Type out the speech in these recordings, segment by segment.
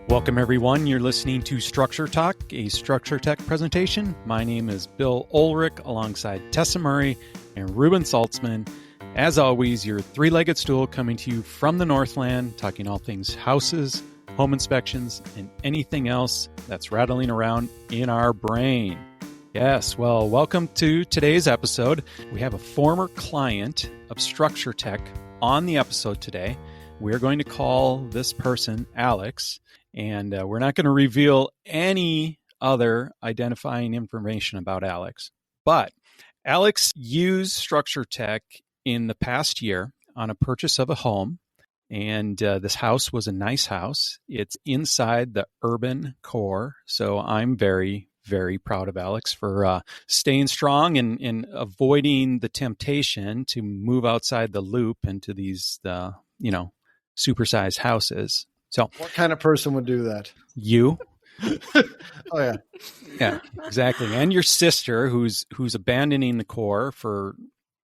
Welcome, everyone. You're listening to Structure Talk, a Structure Tech presentation. My name is Bill Ulrich, alongside Tessa Murray and Ruben Saltzman. As always, your three-legged stool coming to you from the Northland, talking all things houses, home inspections, and anything else that's rattling around in our brain. Yes, well, welcome to today's episode. We have a former client of Structure Tech on the episode today. We're going to call this person Alex. And we're not going to reveal any other identifying information about Alex. But Alex used Structure Tech in the past year on a purchase of a home. And this house was a nice house. It's inside the urban core. So I'm very, very proud of Alex for staying strong and avoiding the temptation to move outside the loop into these, supersized houses. So, what kind of person would do that? You. Oh yeah. Yeah, exactly. And your sister who's abandoning the core for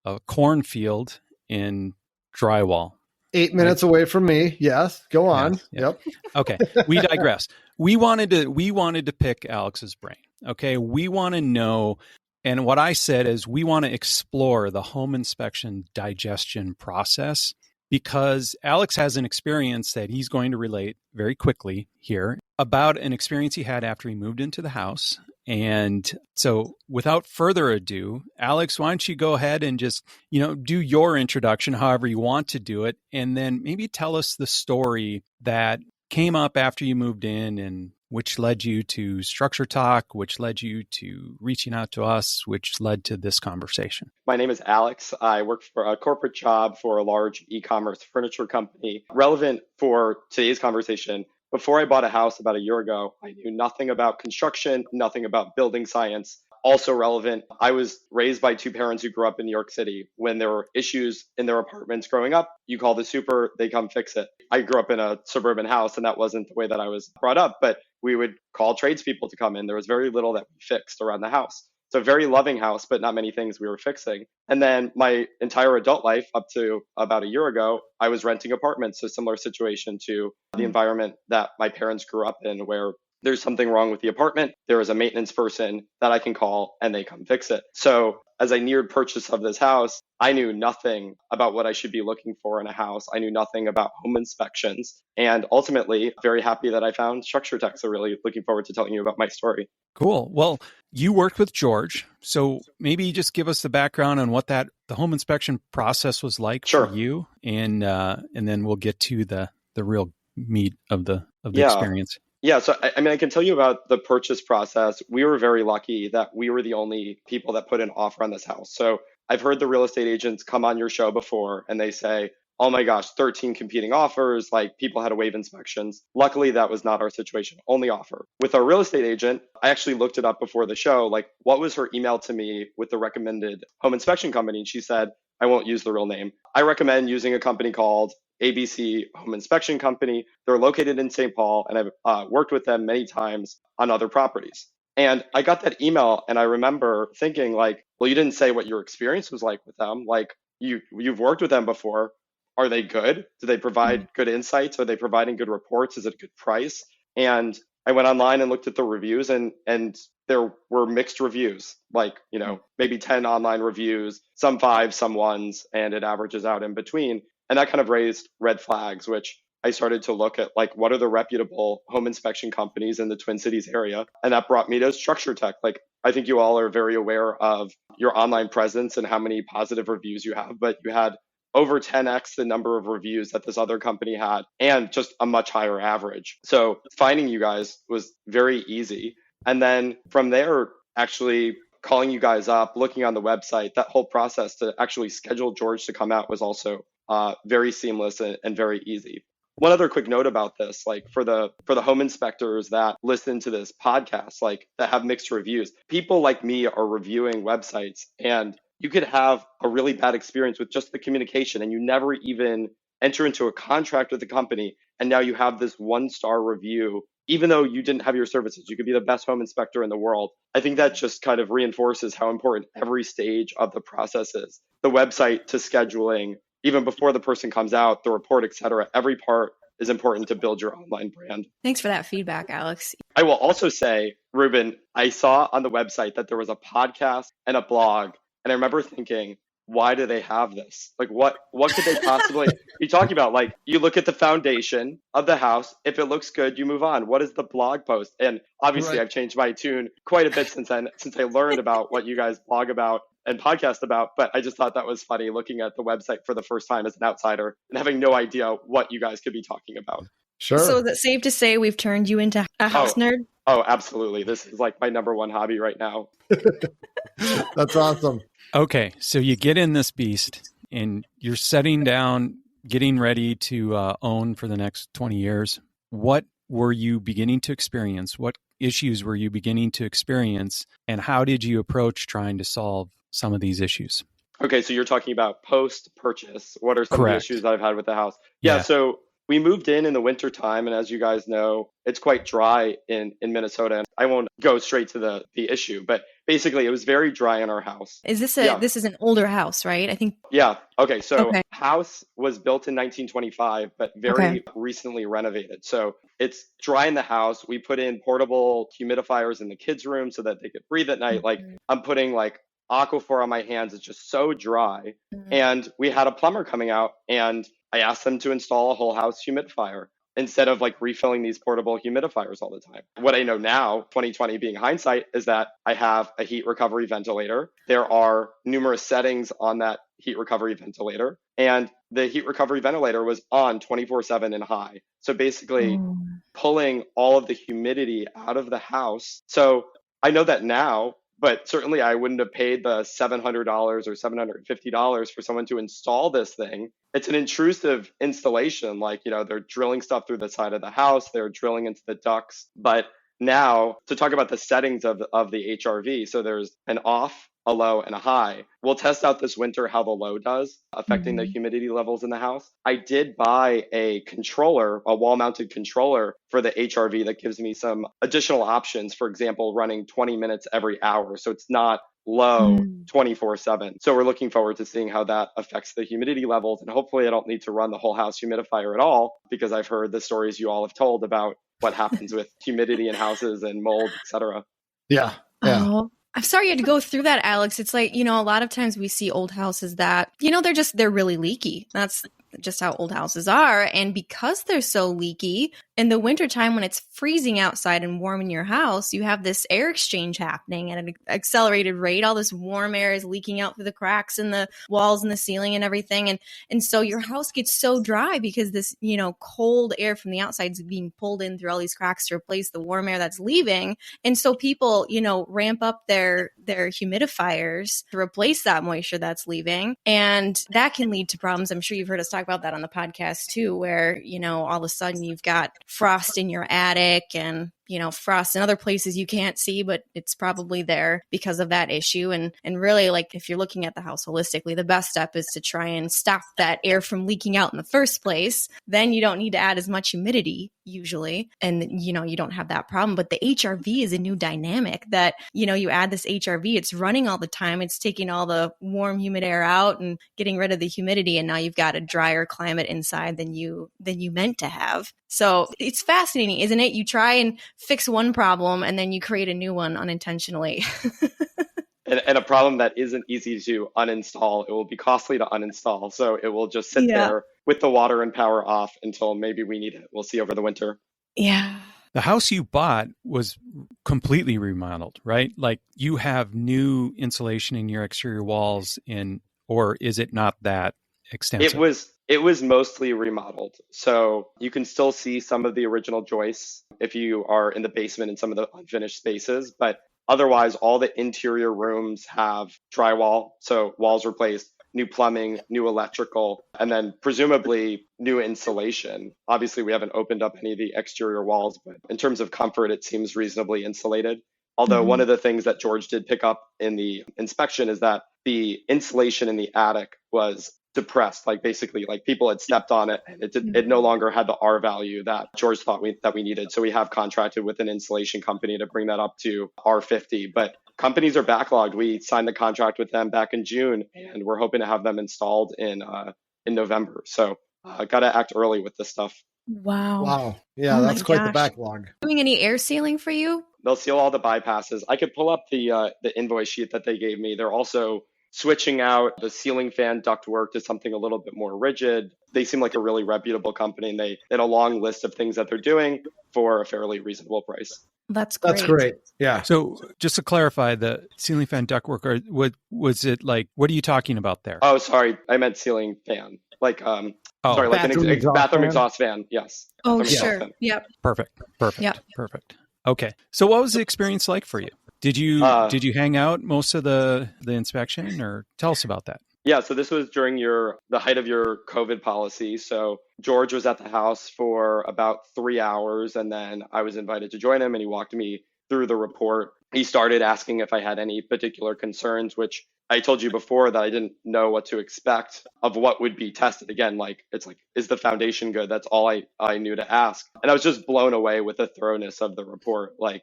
a cornfield in drywall. 8 minutes away from me. Yes. Go on. Yes, yes. Yep. Okay. We digress. We wanted to pick Alex's brain. Okay. We want to know, and what I said is we want to explore the home inspection digestion process, because Alex has an experience that he's going to relate very quickly here about an experience he had after he moved into the house. And so without further ado, Alex, why don't you go ahead and just, do your introduction, however you want to do it. And then maybe tell us the story that came up after you moved in, and which led you to Structure Talk, which led you to reaching out to us, which led to this conversation. My name is Alex. I work for a corporate job for a large e-commerce furniture company. Relevant for today's conversation, before I bought a house about a year ago, I knew nothing about construction, nothing about building science. Also relevant, I was raised by two parents who grew up in New York City. When there were issues in their apartments growing up, you call the super, they come fix it. I grew up in a suburban house, and that wasn't the way that I was brought up, but we would call tradespeople to come in. There was very little that we fixed around the house. It's a very loving house, but not many things we were fixing. And then my entire adult life, up to about a year ago, I was renting apartments. So similar situation to the environment that my parents grew up in, where there's something wrong with the apartment, there is a maintenance person that I can call and they come fix it. So as I neared purchase of this house, I knew nothing about what I should be looking for in a house. I knew nothing about home inspections. And ultimately, very happy that I found Structure Tech. So really looking forward to telling you about my story. Cool. Well, you worked with George. So maybe just give us the background on what the home inspection process was like for you. And then we'll get to the real meat of the experience. Yeah, so I can tell you about the purchase process. We were very lucky that we were the only people that put an offer on this house. So I've heard the real estate agents come on your show before and they say, oh my gosh, 13 competing offers, like people had to waive inspections. Luckily, that was not our situation, only offer. With our real estate agent, I actually looked it up before the show, like what was her email to me with the recommended home inspection company? And she said, I won't use the real name. I recommend using a company called ABC Home Inspection Company. They're located in St. Paul, and I've worked with them many times on other properties. And I got that email, and I remember thinking like, well, you didn't say what your experience was like with them. Like you've worked with them before. Are they good? Do they provide good insights? Are they providing good reports? Is it a good price? And I went online and looked at the reviews, and there were mixed reviews, like, maybe 10 online reviews, some 5, some 1s, and it averages out in between. And that kind of raised red flags, which I started to look at, like, what are the reputable home inspection companies in the Twin Cities area? And that brought me to Structure Tech. Like, I think you all are very aware of your online presence and how many positive reviews you have, but you had over 10x the number of reviews that this other company had, and just a much higher average. So finding you guys was very easy. And then from there, actually calling you guys up, looking on the website, that whole process to actually schedule George to come out was also very seamless and very easy. One other quick note about this, like for the home inspectors that listen to this podcast, like that have mixed reviews, people like me are reviewing websites, and you could have a really bad experience with just the communication, and you never even enter into a contract with the company. And now you have this 1-star review, even though you didn't have your services. You could be the best home inspector in the world. I think that just kind of reinforces how important every stage of the process is. The website to scheduling, even before the person comes out, the report, et cetera, every part is important to build your online brand. Thanks for that feedback, Alex. I will also say, Ruben, I saw on the website that there was a podcast and a blog, and I remember thinking, why do they have this? Like, what could they possibly be talking about? Like, you look at the foundation of the house. If it looks good, you move on. What is the blog post? And obviously, Right. I've changed my tune quite a bit since I learned about what you guys blog about and podcast about. But I just thought that was funny looking at the website for the first time as an outsider and having no idea what you guys could be talking about. Sure. So is it safe to say we've turned you into a house nerd? Oh, absolutely. This is like my number one hobby right now. That's awesome. Okay, so you get in this beast and you're setting down, getting ready to own for the next 20 years. What were you beginning to experience? What issues were you beginning to experience? And how did you approach trying to solve some of these issues? Okay, so you're talking about post-purchase. What are some of the Correct. issues I've had with the house? Yeah, so we moved in the winter time, and as you guys know, it's quite dry in Minnesota. And I won't go straight to the issue, but basically it was very dry in our house. Is this Yeah. this is an older house, right? I think. Yeah. Okay. So Okay. house was built in 1925, but very recently renovated. So it's dry in the house. We put in portable humidifiers in the kids' room so that they could breathe at night. Like I'm putting like Aquaphor on my hands. It's just so dry. And we had a plumber coming out and I asked them to install a whole house humidifier instead of like refilling these portable humidifiers all the time. What I know now, 2020 being hindsight, is that I have a heat recovery ventilator. There are numerous settings on that heat recovery ventilator, and the heat recovery ventilator was on 24/7 and high. So basically pulling all of the humidity out of the house. So I know that now, but certainly I wouldn't have paid the $700 or $750 for someone to install this thing. It's an intrusive installation. Like, they're drilling stuff through the side of the house. They're drilling into the ducts. But now to talk about the settings of the HRV. So there's an off, a low, and a high. We'll test out this winter how the low does, affecting the humidity levels in the house. I did buy a controller, a wall-mounted controller for the HRV that gives me some additional options. For example, running 20 minutes every hour. So it's not low 24/7. So we're looking forward to seeing how that affects the humidity levels. And hopefully I don't need to run the whole house humidifier at all, because I've heard the stories you all have told about what happens with humidity in houses and mold, et cetera. Yeah. Oh, I'm sorry you had to go through that, Alex. It's like, a lot of times we see old houses that, they're really leaky. That's just how old houses are. And because they're so leaky, in the wintertime when it's freezing outside and warm in your house, you have this air exchange happening at an accelerated rate. All this warm air is leaking out through the cracks in the walls and the ceiling and everything. And so your house gets so dry because this, cold air from the outside is being pulled in through all these cracks to replace the warm air that's leaving. And so people, ramp up their humidifiers to replace that moisture that's leaving. And that can lead to problems. I'm sure you've heard us talk about that on the podcast too, where, all of a sudden you've got frost in your attic and frost in other places you can't see, but it's probably there because of that issue. And really, like, if you're looking at the house holistically, the best step is to try and stop that air from leaking out in the first place. Then you don't need to add as much humidity usually. And, you don't have that problem. But the HRV is a new dynamic that, you add this HRV, it's running all the time. It's taking all the warm, humid air out and getting rid of the humidity. And now you've got a drier climate inside than you meant to have. So it's fascinating, isn't it? You try and fix one problem and then you create a new one unintentionally. And a problem that isn't easy to uninstall. It will be costly to uninstall. So it will just sit there with the water and power off until maybe we need it. We'll see over the winter. Yeah. The house you bought was completely remodeled, right? Like you have new insulation in your exterior walls or is it not that extensive? It was mostly remodeled. So you can still see some of the original joists if you are in the basement in some of the unfinished spaces, but otherwise all the interior rooms have drywall. So walls replaced, new plumbing, new electrical, and then presumably new insulation. Obviously, we haven't opened up any of the exterior walls, but in terms of comfort, it seems reasonably insulated. Although one of the things that George did pick up in the inspection is that the insulation in the attic was depressed, like basically like people had stepped on it and it no longer had the R value that George thought that we needed. So we have contracted with an insulation company to bring that up to R50, but companies are backlogged. We signed the contract with them back in June and we're hoping to have them installed in November. So got to act early with this stuff. Wow. Wow. Yeah, Oh my that's quite the gosh. backlog. Doing any air sealing for you? They'll seal all the bypasses. I could pull up the invoice sheet that they gave me. They're also switching out the ceiling fan ductwork to something a little bit more rigid. They seem like a really reputable company, and they had a long list of things that they're doing for a fairly reasonable price. That's That's great. Yeah. So just to clarify, the ceiling fan ductwork, or what was it like? What are you talking about there? Oh, sorry, I meant ceiling fan. Like sorry, like Bathroom exhaust bathroom fan? exhaust fan. Yes. Oh, Bathroom exhaust sure. fan. Yep. Perfect. Yep. Okay. So what was the experience like for you? Did you hang out most of the inspection, or tell us about that? Yeah, so this was during the height of your COVID policy. So George was at the house for about 3 hours, and then I was invited to join him, and he walked me through the report. He started asking if I had any particular concerns, which I told you before that I didn't know what to expect of what would be tested. Again, like, it's like, is the foundation good? That's all I knew to ask. And I was just blown away with the thoroughness of the report. Like,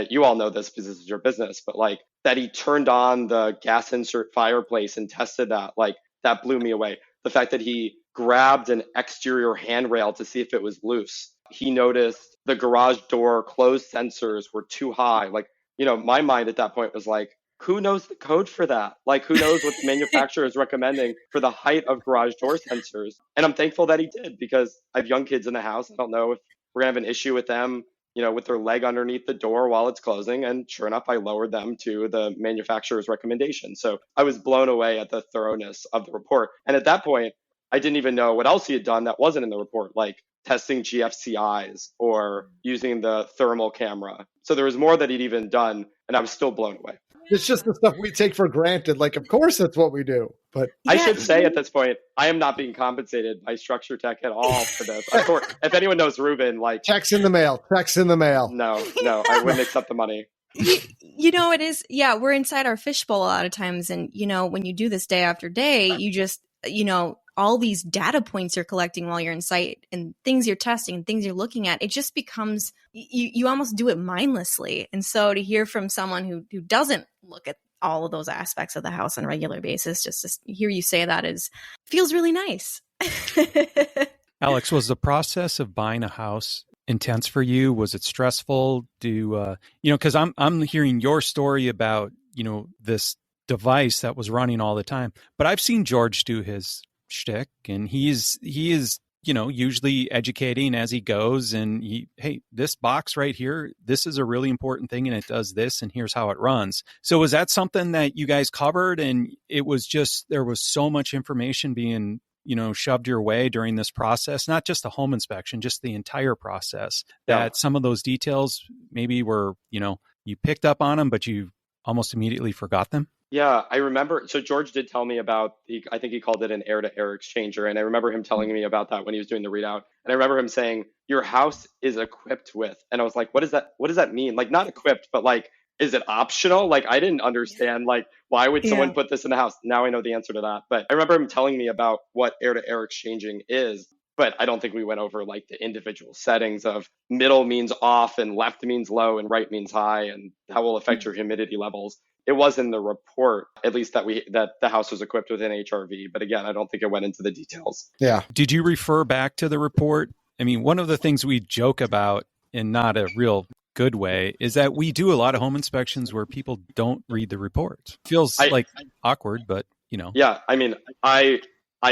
you all know this because this is your business, but like that he turned on the gas insert fireplace and tested that, like, that blew me away. The fact that he grabbed an exterior handrail to see if it was loose. He noticed the garage door closed sensors were too high. Like, my mind at that point was like, who knows the code for that? Like, who knows what the manufacturer is recommending for the height of garage door sensors? And I'm thankful that he did, because I have young kids in the house. I don't know if we're going to have an issue with them, with their leg underneath the door while it's closing. And sure enough, I lowered them to the manufacturer's recommendation. So I was blown away at the thoroughness of the report. And at that point, I didn't even know what else he had done that wasn't in the report, like testing GFCIs or using the thermal camera. So there was more that he'd even done, and I was still blown away. It's just the stuff we take for granted. Like, of course, that's what we do. But I should say at this point, I am not being compensated by Structure Tech at all for this. If anyone knows Ruben, like, checks in the mail. No, I wouldn't accept the money. It is. Yeah, we're inside our fishbowl a lot of times. And, when you do this day after day, you just, all these data points you're collecting while you're in site and things you're testing and things you're looking at, it just becomes, you almost do it mindlessly. And so to hear from someone who doesn't look at all of those aspects of the house on a regular basis, just to hear you say that feels really nice. Alex, was the process of buying a house intense for you? Was it stressful? Because I'm hearing your story about, this device that was running all the time, but I've seen George do his shtick, and he is usually educating as he goes, and hey, this box right here, this is a really important thing, and it does this, and here's how it runs. So was that something that you guys covered, and it was just, there was so much information being shoved your way during this process, not just the home inspection, just the entire process, that some of those details maybe were, you picked up on them, but you almost immediately forgot them? Yeah, I remember. So George did tell me about, I think he called it an air-to-air exchanger. And I remember him telling me about that when he was doing the readout. And I remember him saying, your house is equipped with, and I was like, what does that mean? Like, not equipped, but like, is it optional? Like, I didn't understand, like, why would someone put this in the house? Now I know the answer to that. But I remember him telling me about what air-to-air exchanging is. But I don't think we went over like the individual settings of middle means off and left means low and right means high, and how will affect your humidity levels. It was in the report, at least that the house was equipped with an HRV. But again, I don't think it went into the details. Yeah. Did you refer back to the report? I mean, one of the things we joke about, in not a real good way, is that we do a lot of home inspections where people don't read the report. Feels like awkward, but Yeah, I mean, I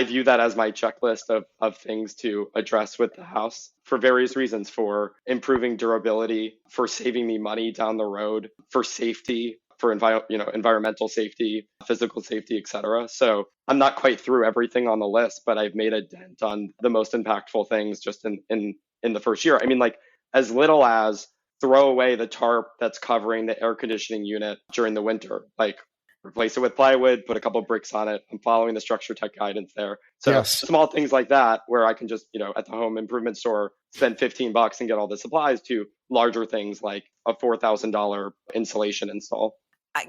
view that as my checklist of things to address with the house for various reasons: for improving durability, for saving me money down the road, for safety, for environmental safety, physical safety, etc. So I'm not quite through everything on the list, but I've made a dent on the most impactful things just in the first year. I mean, like, as little as throw away the tarp that's covering the air conditioning unit during the winter, like, replace it with plywood, put a couple bricks on it. I'm following the Structure Tech guidance there. So small things like that, where I can just, at the home improvement store, spend $15 and get all the supplies, to larger things like a $4,000 insulation install.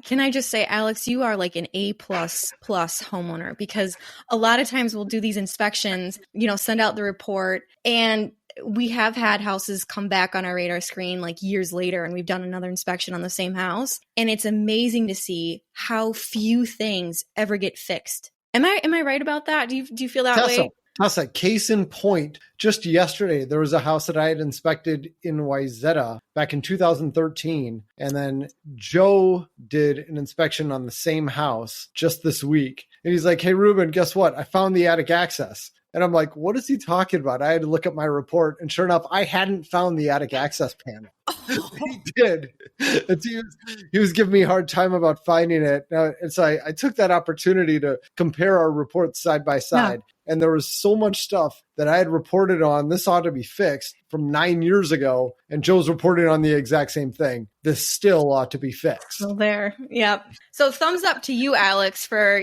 Can I just say, Alex, you are like an A++ homeowner, because a lot of times we'll do these inspections, send out the report, and we have had houses come back on our radar screen like years later, and we've done another inspection on the same house. And it's amazing to see how few things ever get fixed. Am I right about that? Do you feel that way? Hasa, case in point, just yesterday, there was a house that I had inspected in Wayzata back in 2013. And then Joe did an inspection on the same house just this week. And he's like, hey, Ruben, guess what? I found the attic access. And I'm like, what is he talking about? I had to look at my report. And sure enough, I hadn't found the attic access panel. He did. And he was giving me a hard time about finding it. And so I took that opportunity to compare our reports side by side. Yeah. And there was so much stuff that I had reported on. This ought to be fixed from 9 years ago. And Joe's reporting on the exact same thing. This still ought to be fixed. Still there. Yep. So thumbs up to you, Alex, for,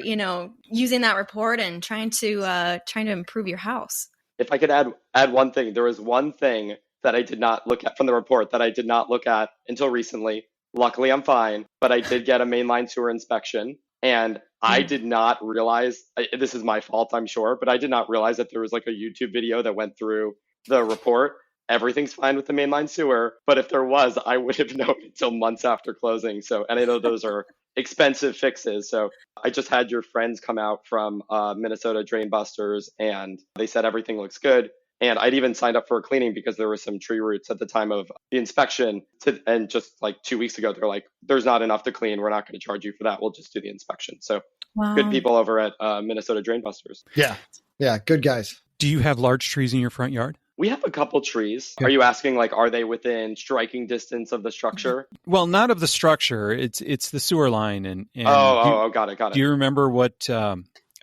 using that report and trying to improve your house. If I could add one thing, there was one thing that I did not look at from the report that I did not look at until recently. Luckily, I'm fine, but I did get a mainline sewer inspection, and I did not realize, this is my fault, I'm sure, but I did not realize that there was like a YouTube video that went through the report. Everything's fine with the mainline sewer, but if there was, I would have known until months after closing. So, and I know those are expensive fixes. So I just had your friends come out from Minnesota Drain Busters, and they said everything looks good. And I'd even signed up for a cleaning because there were some tree roots at the time of the inspection. And just like 2 weeks ago, they're like, there's not enough to clean. We're not going to charge you for that. We'll just do the inspection. So wow. Good people over at Minnesota Drain Busters. Yeah. Yeah. Good guys. Do you have large trees in your front yard? We have a couple trees. Are you asking, like, are they within striking distance of the structure? Well, not of the structure. It's the sewer line. And got it. Do you remember what...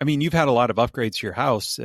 you've had a lot of upgrades to your house.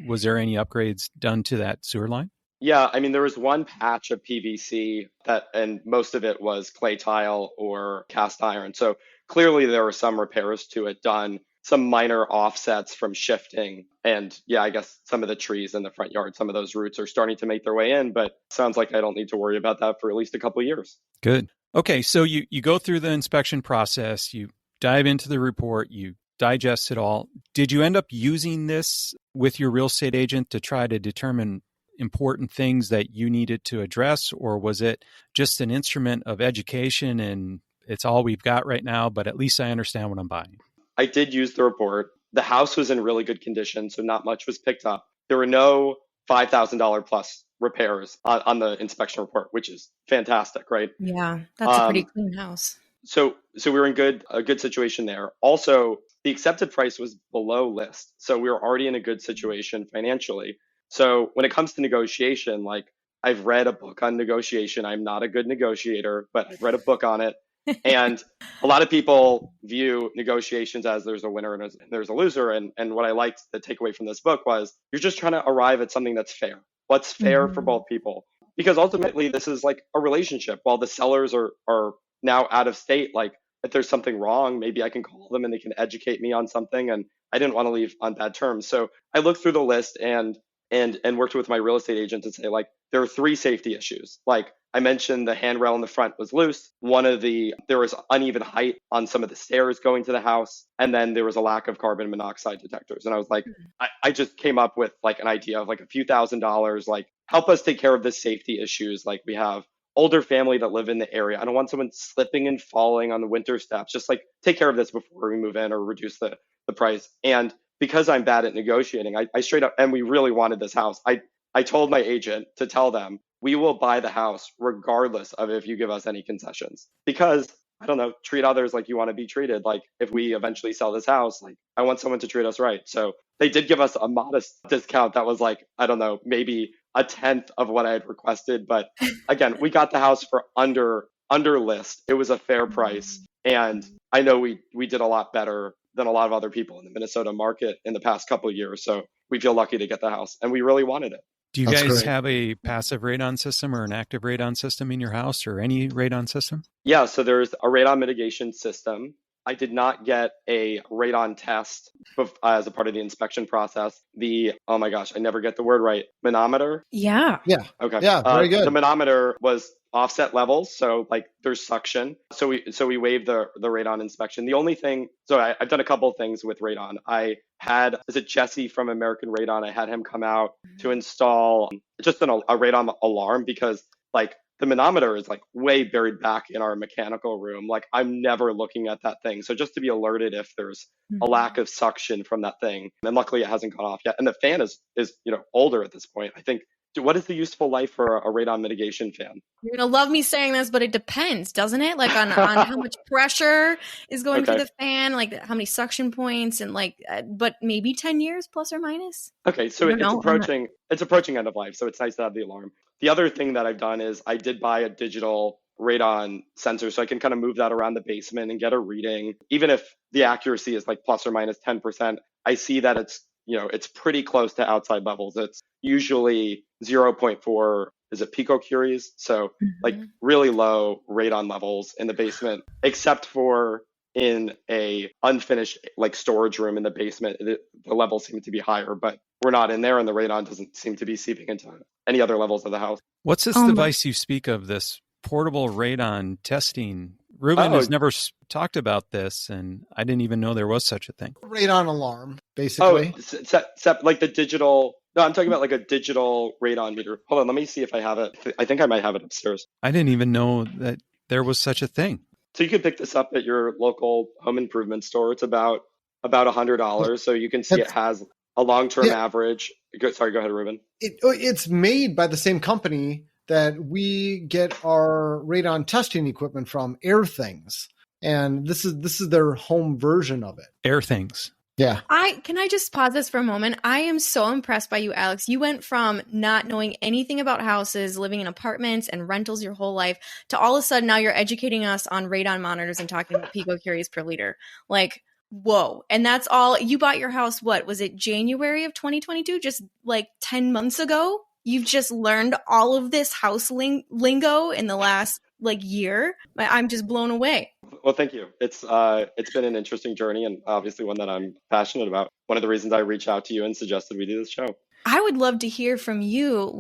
Was there any upgrades done to that sewer line? Yeah, there was one patch of PVC and most of it was clay tile or cast iron. So clearly there were some repairs to it done, some minor offsets from shifting. And yeah, I guess some of the trees in the front yard, some of those roots are starting to make their way in, but sounds like I don't need to worry about that for at least a couple of years. Good. Okay, so you go through the inspection process, you dive into the report, you digest it all. Did you end up using this with your real estate agent to try to determine important things that you needed to address, or was it just an instrument of education and it's all we've got right now, but at least I understand what I'm buying? I did use the report. The house was in really good condition, so not much was picked up. There were no $5,000 plus repairs on the inspection report, which is fantastic, right? Yeah, that's a pretty clean house. So we were in a good situation there. Also, the accepted price was below list. So we were already in a good situation financially. So when it comes to negotiation, like, I've read a book on negotiation. I'm not a good negotiator, but I've read a book on it. And a lot of people view negotiations as there's a winner and there's a loser. And what I liked, the takeaway from this book was you're just trying to arrive at something that's fair. What's fair for both people? Because ultimately this is like a relationship. While the sellers are now out of state, like, if there's something wrong, maybe I can call them and they can educate me on something. And I didn't want to leave on bad terms. So I looked through the list and worked with my real estate agent to say, like, there are 3 safety issues. Like I mentioned, the handrail in the front was loose. There was uneven height on some of the stairs going to the house. And then there was a lack of carbon monoxide detectors. And I was like, I just came up with like an idea of like a few $1,000s, like, help us take care of the safety issues. Like, we have older family that live in the area. I don't want someone slipping and falling on the winter steps. Just like, take care of this before we move in or reduce the price. And because I'm bad at negotiating, I straight up, and we really wanted this house. I told my agent to tell them, we will buy the house regardless of if you give us any concessions, because I don't know, treat others like you want to be treated. Like, if we eventually sell this house, like, I want someone to treat us right. So they did give us a modest discount that was like, I don't know, maybe a 1/10 of what I had requested. But again, we got the house for under list. It was a fair price. And I know we did a lot better than a lot of other people in the Minnesota market in the past couple of years. So we feel lucky to get the house, and we really wanted it. Do you guys have a passive radon system or an active radon system in your house, or any radon system? Yeah, so there's a radon mitigation system. I did not get a radon test as a part of the inspection process. Oh my gosh, I never get the word right. Manometer? Yeah. Yeah. Okay. Yeah, very good. The manometer was offset levels, so like there's suction. So we waived the radon inspection. The only thing, so I've done a couple of things with radon. Is it Jesse from American Radon? I had him come out to install just a radon alarm, because like the manometer is like way buried back in our mechanical room. Like I'm never looking at that thing. So just to be alerted if there's a lack of suction from that thing. And luckily it hasn't gone off yet. And the fan is, older at this point. I think, what is the useful life for a radon mitigation fan? You're going to love me saying this, but it depends, doesn't it? Like on how much pressure is going through the fan, like how many suction points, and but maybe 10 years plus or minus. Okay. So it's approaching end of life. So it's nice to have the alarm. The other thing that I've done is I did buy a digital radon sensor, so I can kind of move that around the basement and get a reading. Even if the accuracy is like plus or minus 10%, I see that it's pretty close to outside levels. It's usually 0.4, is it picocuries? So like really low radon levels in the basement, except for in a unfinished like storage room in the basement. The levels seem to be higher, but we're not in there, and the radon doesn't seem to be seeping into any other levels of the house. What's this device you speak of, this portable radon testing? Ruben has never talked about this, and I didn't even know there was such a thing. Radon alarm, basically. Like the digital. No, I'm talking about like a digital radon meter. Hold on, let me see if I have it. I think I might have it upstairs. I didn't even know that there was such a thing. So you can pick this up at your local home improvement store. It's about $100. So you can see it has a long-term average. Sorry, go ahead, Ruben. It's made by the same company that we get our radon testing equipment from, Air Things. And this is their home version of it. Air Things. Yeah. Can I just pause this for a moment? I am so impressed by you, Alex. You went from not knowing anything about houses, living in apartments and rentals your whole life, to all of a sudden now you're educating us on radon monitors and talking about picocuries per liter. Like, whoa. And that's all. You bought your house, what was it, January of 2022? Just like 10 months ago? You've just learned all of this house lingo in the last year. I'm just blown away. Well, thank you. It's been an interesting journey, and obviously one that I'm passionate about. One of the reasons I reached out to you and suggested we do this show. I would love to hear from you,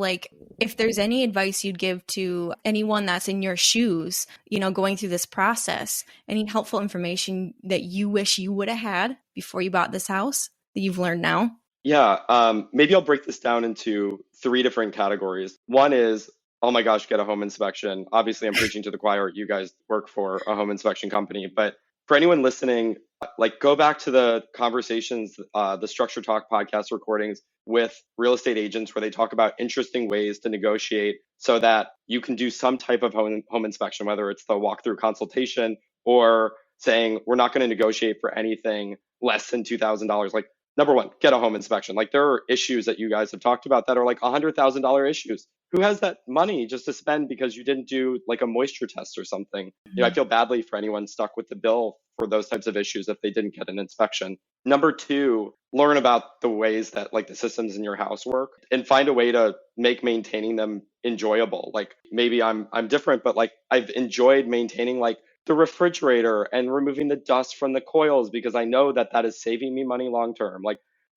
if there's any advice you'd give to anyone that's in your shoes, going through this process, any helpful information that you wish you would have had before you bought this house that you've learned now. Yeah, maybe I'll break this down into 3 different categories. One is, oh my gosh, get a home inspection. Obviously, I'm preaching to the choir. You guys work for a home inspection company. But for anyone listening, go back to the conversations, the Structure Talk podcast recordings with real estate agents where they talk about interesting ways to negotiate so that you can do some type of home inspection, whether it's the walkthrough consultation or saying, we're not going to negotiate for anything less than $2,000. Number one, get a home inspection. There are issues that you guys have talked about that are $100,000 issues. Who has that money just to spend because you didn't do a moisture test or something? I feel badly for anyone stuck with the bill for those types of issues if they didn't get an inspection. Number 2, learn about the ways that the systems in your house work and find a way to make maintaining them enjoyable. Maybe I'm different, but I've enjoyed maintaining the refrigerator and removing the dust from the coils because I know that is saving me money long term.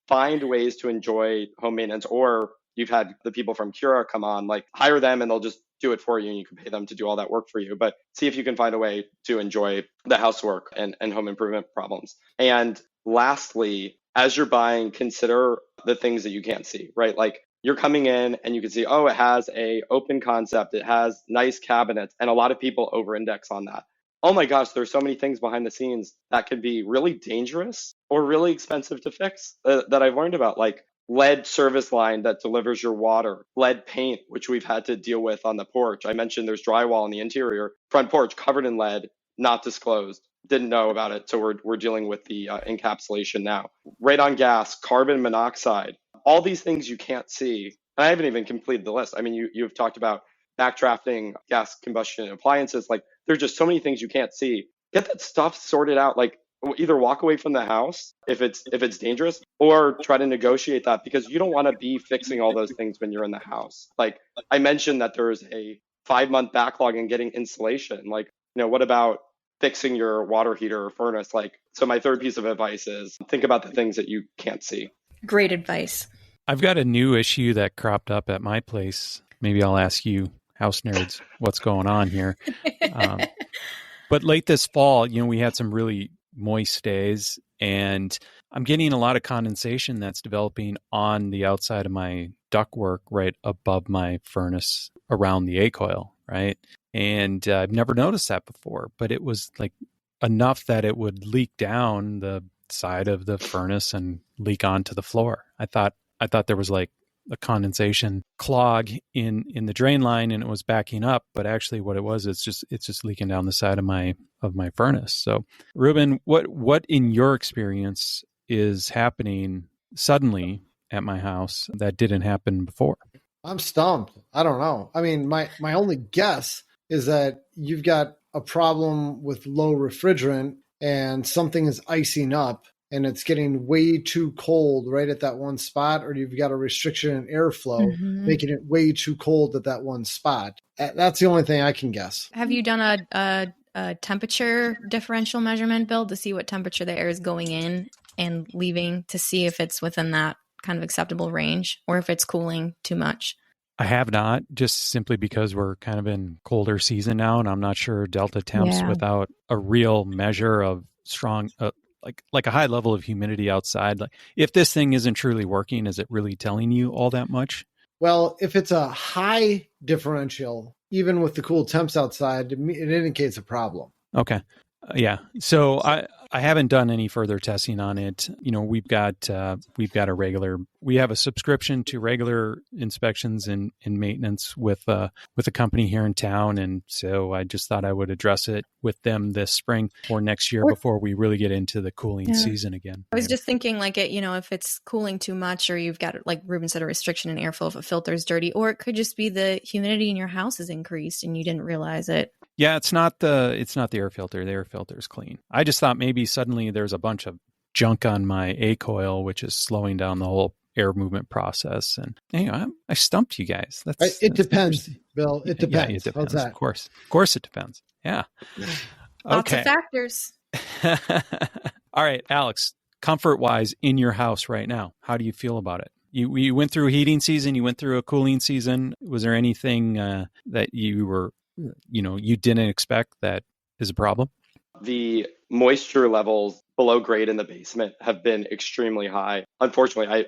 Find ways to enjoy home maintenance, or you've had the people from Cura come on, hire them and they'll just do it for you and you can pay them to do all that work for you. But see if you can find a way to enjoy the housework and home improvement problems. And lastly, as you're buying, consider the things that you can't see, right? You're coming in and you can see, it has a open concept, it has nice cabinets, and a lot of people over-index on that. Oh my gosh, there's so many things behind the scenes that can be really dangerous or really expensive to fix that I've learned about, lead service line that delivers your water, lead paint, which we've had to deal with on the porch. I mentioned there's drywall in the interior, front porch covered in lead, not disclosed. Didn't know about it. So we're dealing with the encapsulation now. Radon gas, carbon monoxide, all these things you can't see. And I haven't even completed the list. I mean, you've talked about backdrafting, gas combustion appliances. There's just so many things you can't see. Get that stuff sorted out. Either walk away from the house if it's dangerous, or try to negotiate that because you don't want to be fixing all those things when you're in the house. I mentioned that there's a 5-month backlog in getting insulation. What about fixing your water heater or furnace? So my third piece of advice is think about the things that you can't see. Great advice. I've got a new issue that cropped up at my place. Maybe I'll ask you, house nerds, what's going on here. But late this fall, we had some really moist days, and I'm getting a lot of condensation that's developing on the outside of my ductwork right above my furnace around the A-coil, right? And I've never noticed that before, but it was like enough that it would leak down the side of the furnace and leak onto the floor. I thought there was like a condensation clog in the drain line and it was backing up, but actually what it was, it's just leaking down the side of my furnace. So Ruben, what in your experience is happening suddenly at my house that didn't happen before? I'm stumped. I don't know. I mean, my only guess is that you've got a problem with low refrigerant and something is icing up and it's getting way too cold right at that one spot, or you've got a restriction in airflow, making it way too cold at that one spot. That's the only thing I can guess. Have you done a temperature differential measurement, Bill, to see what temperature the air is going in and leaving, to see if it's within that kind of acceptable range or if it's cooling too much? I have not, just simply because we're kind of in colder season now, and I'm not sure delta temps without a real measure of strong, like a high level of humidity outside. Like, if this thing isn't truly working, is it really telling you all that much? Well, if it's a high differential, even with the cool temps outside, it indicates a problem. Okay. Yeah. So I haven't done any further testing on it. You know, we have a subscription to regular inspections and maintenance with a company here in town. And so I just thought I would address it with them this spring or next year before we really get into the cooling season again. I was just thinking, like, if it's cooling too much, or you've got, like Ruben said, a restriction in airflow if a filter is dirty, or it could just be the humidity in your house is increased and you didn't realize it. Yeah, it's not the air filter. The air filter is clean. I just thought maybe suddenly there's a bunch of junk on my A coil, which is slowing down the whole air movement process. And anyway, I stumped you guys. It depends, Bill. It depends. Yeah, it depends. How's that? Of course, it depends. Yeah. Lots of factors. All right, Alex. Comfort-wise, in your house right now, how do you feel about it? You went through a heating season. You went through a cooling season. Was there anything that you didn't expect that is a problem? The moisture levels below grade in the basement have been extremely high. Unfortunately,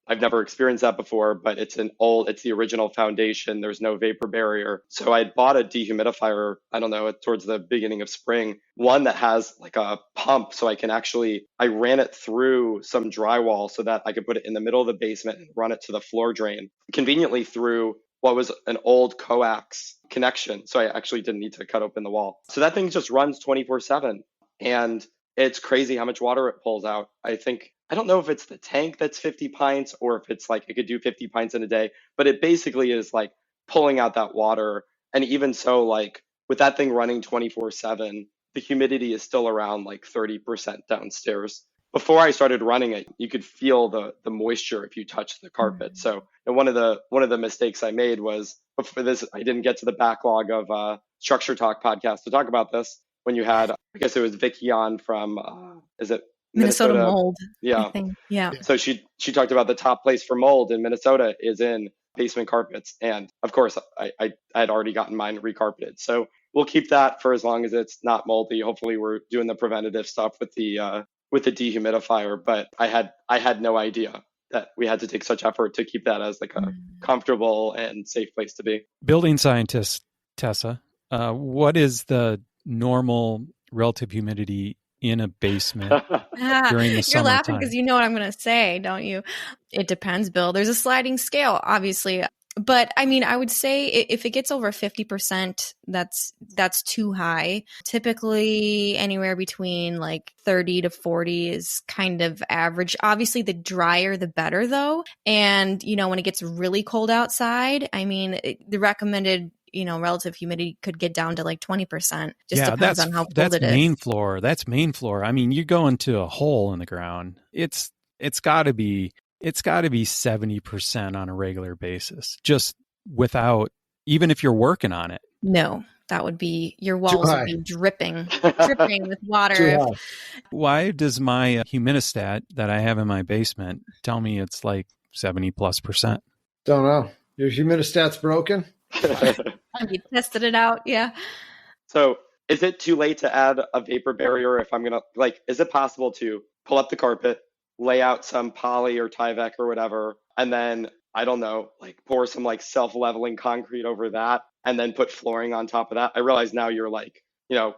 I've never experienced that before, but it's the original foundation. There's no vapor barrier. So I bought a dehumidifier, I don't know, towards the beginning of spring, one that has like a pump. So I ran it through some drywall so that I could put it in the middle of the basement and run it to the floor drain, conveniently through what was an old coax connection. So I actually didn't need to cut open the wall. So that thing just runs 24/7. And it's crazy how much water it pulls out. I don't know if it's the tank that's 50 pints or if it's like it could do 50 pints in a day, but it basically is like pulling out that water. And even so, like with that thing running 24/7, the humidity is still around like 30% downstairs. Before I started running it, you could feel the moisture if you touched the carpet. So, and one of the mistakes I made was, before this, I didn't get to the backlog of Structure Talk podcast to talk about this. When you had, I guess it was Vicky on from, is it Minnesota mold? Yeah. I think. Yeah. So she talked about the top place for mold in Minnesota is in basement carpets. And of course, I had already gotten mine recarpeted. So we'll keep that for as long as it's not moldy. Hopefully we're doing the preventative stuff with the dehumidifier, but I had no idea that we had to take such effort to keep that as like a comfortable and safe place to be. Building scientist Tessa, what is the normal relative humidity in a basement during the summertime? You're laughing because you know what I'm going to say, don't you? It depends, Bill. There's a sliding scale, obviously. But I mean, I would say if it gets over 50%, that's too high. Typically anywhere between like 30 to 40 is kind of average. Obviously the drier, the better though. And, when it gets really cold outside, I mean, the recommended, relative humidity could get down to like 20%. Just depends on how cold it is. That's main floor. I mean, you go into a hole in the ground. It's got to be 70% on a regular basis, just without, even if you're working on it. No, that would be, your walls would be dripping with water. Why does my humidistat that I have in my basement tell me it's like 70+%? Don't know. Your humidistat's broken? You tested it out, yeah. So is it too late to add a vapor barrier if I'm going to, is it possible to pull up the carpet, lay out some poly or Tyvek or whatever, and then I don't know, like pour some like self-leveling concrete over that and then put flooring on top of that. I realize now you're like,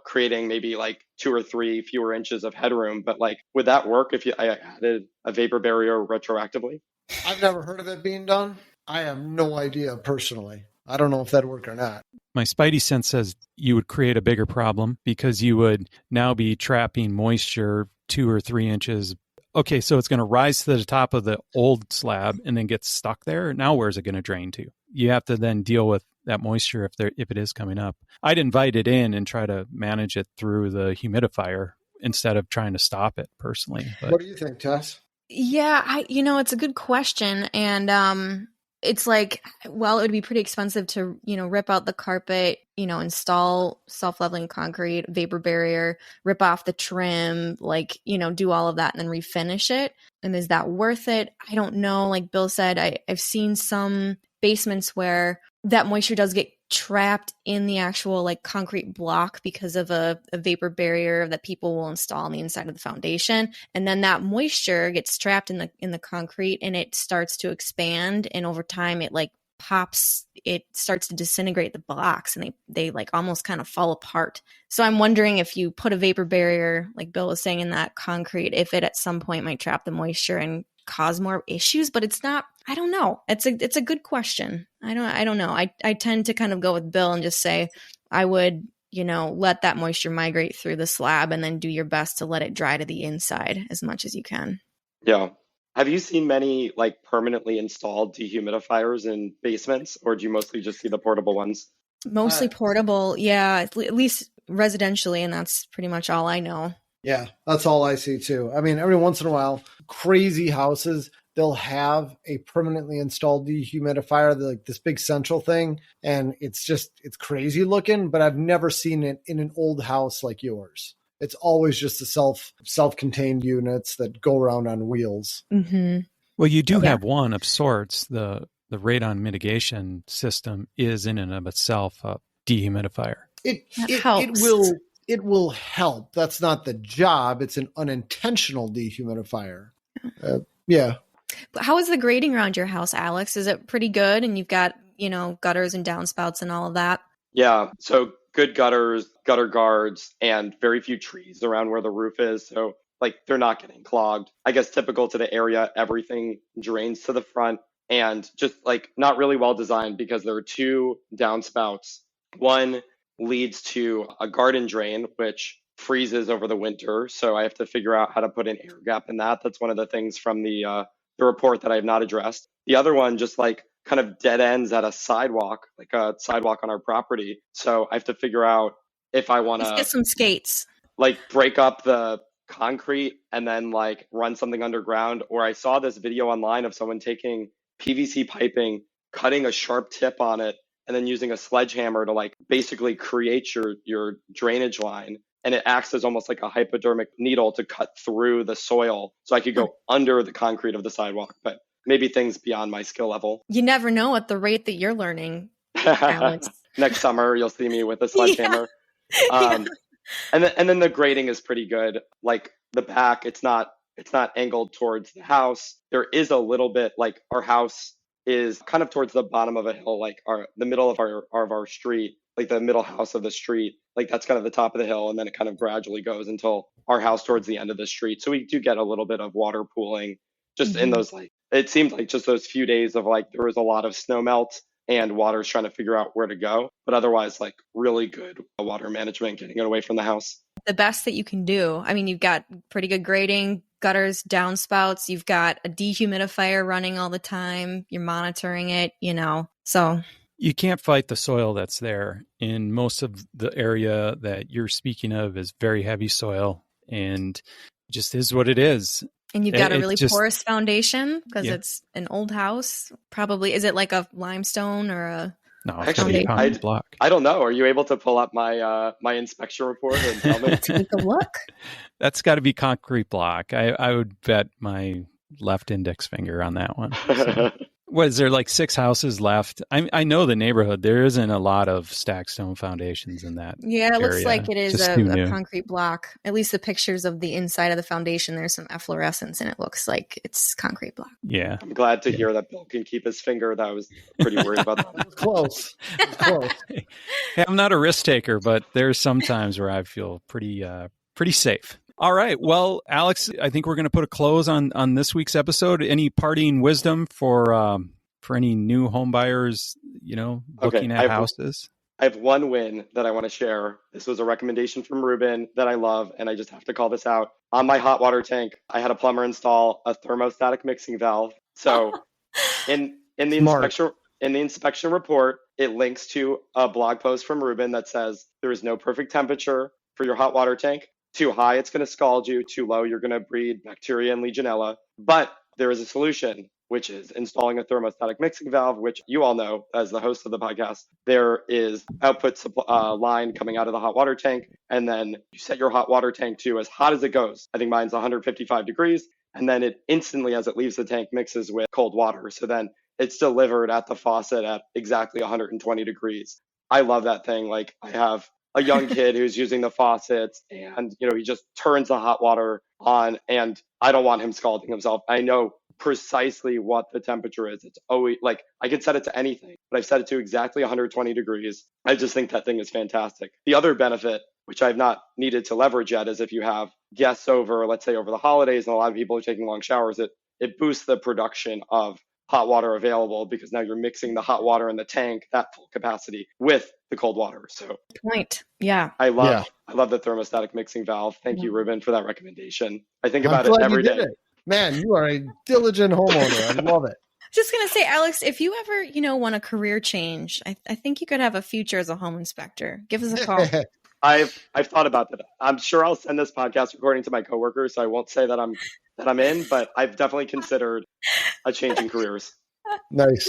creating maybe like 2 or 3 fewer inches of headroom, but like, would that work if I added a vapor barrier retroactively? I've never heard of it being done. I have no idea personally. I don't know if that'd work or not. My spidey sense says you would create a bigger problem because you would now be trapping moisture 2 or 3 inches. Okay, so it's going to rise to the top of the old slab and then get stuck there. Now where's it going to drain to? You have to then deal with that moisture if it is coming up. I'd invite it in and try to manage it through the humidifier instead of trying to stop it personally. But what do you think, Tess? Yeah, it's a good question. And it's like, well, it would be pretty expensive to, rip out the carpet, install self-leveling concrete, vapor barrier, rip off the trim, like, do all of that and then refinish it. And is that worth it? I don't know. Like Bill said, I've seen some basements where that moisture does get trapped in the actual like concrete block because of a vapor barrier that people will install on the inside of the foundation, and then that moisture gets trapped in the concrete and it starts to expand, and over time it like pops, it starts to disintegrate the blocks and they like almost kind of fall apart. So I'm wondering if you put a vapor barrier, like Bill was saying, in that concrete, if it at some point might trap the moisture and cause more issues. But it's not, I don't know. It's a good question. I don't know. I tend to kind of go with Bill and just say I would, let that moisture migrate through the slab and then do your best to let it dry to the inside as much as you can. Yeah. Have you seen many like permanently installed dehumidifiers in basements, or do you mostly just see the portable ones? Mostly portable. Yeah. At least residentially. And that's pretty much all I know. Yeah, that's all I see too. I mean, every once in a while, crazy houses, they'll have a permanently installed dehumidifier, like this big central thing. And it's crazy looking, but I've never seen it in an old house like yours. It's always just the self-contained units that go around on wheels. Mm-hmm. Well, you do have one of sorts. The radon mitigation system is in and of itself a dehumidifier. It will help. That's not the job. It's an unintentional dehumidifier. Yeah. How is the grading around your house, Alex? Is it pretty good? And you've got, gutters and downspouts and all of that? Yeah. So good gutters, gutter guards, and very few trees around where the roof is. So like they're not getting clogged. I guess typical to the area, everything drains to the front and just like not really well designed because there are 2 downspouts. One leads to a garden drain, which freezes over the winter. So I have to figure out how to put an air gap in that. That's one of the things from the report that I have not addressed. The other one just like kind of dead ends at a sidewalk, like a sidewalk on our property. So I have to figure out if I want to get some skates, like break up the concrete and then like run something underground. Or I saw this video online of someone taking PVC piping, cutting a sharp tip on it, and then using a sledgehammer to like basically create your drainage line. And it acts as almost like a hypodermic needle to cut through the soil. So I could go under the concrete of the sidewalk, but maybe things beyond my skill level. You never know at the rate that you're learning, Alex. Next summer, you'll see me with a sledgehammer. Yeah. And then the grading is pretty good. Like the back, it's not angled towards the house. There is a little bit, like our house is kind of towards the bottom of a hill, like the middle of our street, like the middle house of the street, like that's kind of the top of the hill, and then it kind of gradually goes until our house towards the end of the street. So we do get a little bit of water pooling just in those, like, it seemed like just those few days of like there was a lot of snow melt and water's trying to figure out where to go, but otherwise like really good water management, getting it away from the house. The best that you can do. I mean, you've got pretty good grading, gutters, downspouts, you've got a dehumidifier running all the time, you're monitoring it, so. You can't fight the soil that's there. In most of the area that you're speaking of is very heavy soil and just is what it is. And you've got a really porous foundation because it's an old house. Probably, is it like a limestone or a... No, actually, block. I don't know. Are you able to pull up my my inspection report and tell me? Take a look. That's got to be concrete block. I would bet my left index finger on that one. So. What is there, like 6 houses left? I know the neighborhood. There isn't a lot of stacked stone foundations in that. Yeah, it looks area. like it is Just too a new. concrete block. At least the pictures of the inside of the foundation, there's some efflorescence and it looks like it's concrete block. Yeah. I'm glad to hear that Bill can keep his finger. That was pretty worried about that. It was close. It was close. Hey, I'm not a risk taker, but there's some times where I feel pretty safe. All right. Well, Alex, I think we're going to put a close on this week's episode. Any parting wisdom for any new home buyers, looking at houses? I have one win that I want to share. This was a recommendation from Ruben that I love, and I just have to call this out. On my hot water tank, I had a plumber install a thermostatic mixing valve. So in the inspection report, it links to a blog post from Ruben that says there is no perfect temperature for your hot water tank. Too high, it's going to scald you. Too low, you're going to breed bacteria and Legionella. But there is a solution, which is installing a thermostatic mixing valve, which you all know as the host of the podcast. There is output line coming out of the hot water tank, and then you set your hot water tank to as hot as it goes. I think mine's 155 degrees, and then it instantly, as it leaves the tank, mixes with cold water. So then it's delivered at the faucet at exactly 120 degrees. I love that thing. Like, I have a young kid who's using the faucets, and he just turns the hot water on, and I don't want him scalding himself. I know precisely what the temperature is. It's always like, I can set it to anything, but I've set it to exactly 120 degrees. I just think that thing is fantastic. The other benefit, which I've not needed to leverage yet, is if you have guests over, let's say over the holidays, and a lot of people are taking long showers, it boosts the production of hot water available, because now you're mixing the hot water in the tank, that full capacity, with the cold water. So point. Yeah. I love the thermostatic mixing valve. Thank you, Ruben, for that recommendation. I think about it every day. Man, you are a diligent homeowner. I love it. Just going to say, Alex, if you ever, want a career change, I think you could have a future as a home inspector. Give us a call. I've thought about that. I'm sure I'll send this podcast recording to my coworkers, so I won't say that I'm in, but I've definitely considered a change in careers. Nice.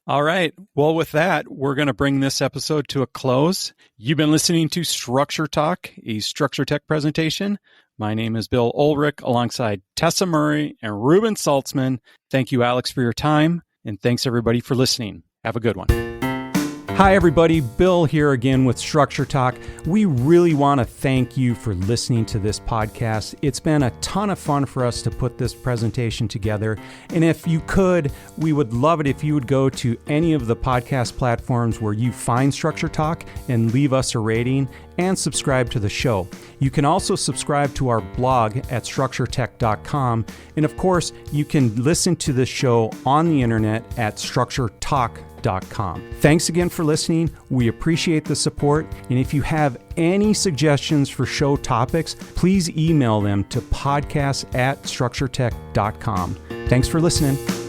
All right. Well, with that, we're going to bring this episode to a close. You've been listening to Structure Talk, a Structure Tech presentation. My name is Bill Ulrich, alongside Tessa Murray and Ruben Saltzman. Thank you, Alex, for your time, and thanks, everybody, for listening. Have a good one. Hi, everybody. Bill here again with Structure Talk. We really want to thank you for listening to this podcast. It's been a ton of fun for us to put this presentation together. And if you could, we would love it if you would go to any of the podcast platforms where you find Structure Talk and leave us a rating and subscribe to the show. You can also subscribe to our blog at structuretech.com. And of course, you can listen to this show on the internet at structuretalk.com. Thanks again for listening. We appreciate the support. And if you have any suggestions for show topics, please email them to podcast@structuretech.com. Thanks for listening.